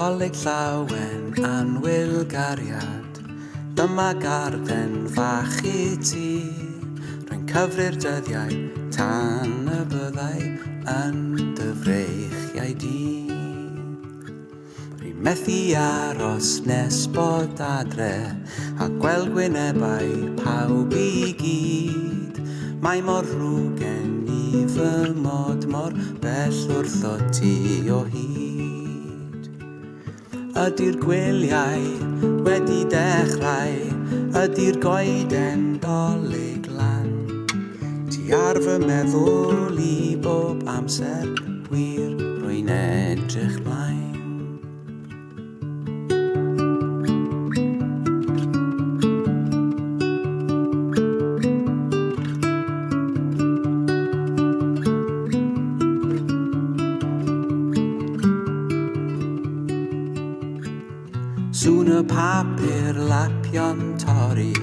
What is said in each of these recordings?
Nadolig llawen anwilgariad, dyma garden fach I ti. Rwy'n cyfri'r dyddiau tan y byddai yn dy freichiau di. Rwy'n methu aros nes bod adre a gweld gwynebau pawb I gyd. Mae mor rwgen I fy mod mor bell wrtho ti o hyd. Ydy'r gwyliau wedi dechrau, ydy'r goeden dolyg lan. Ti ar fy meddwl I bob amser, wir rwy'n edrych mlaen. Sŵn y papur lapio'n torri,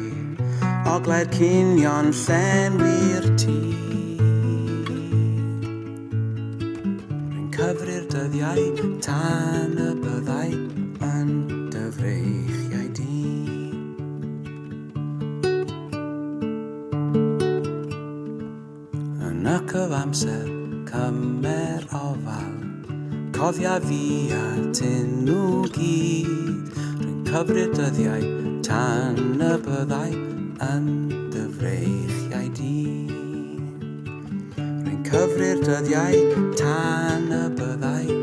oglau'r cinio'n llenwi'r tŷ. Rwy'n cyfri'r dyddiau tan y byddai yn dy freichiau di. Yn y cyfamser cymer ofal, cofia fi a tyn nhw gyd. Cyfri'r dyddiau tan y byddai yn dy freichiau di. Rwy'n cyfri'r dyddiau tan y byddai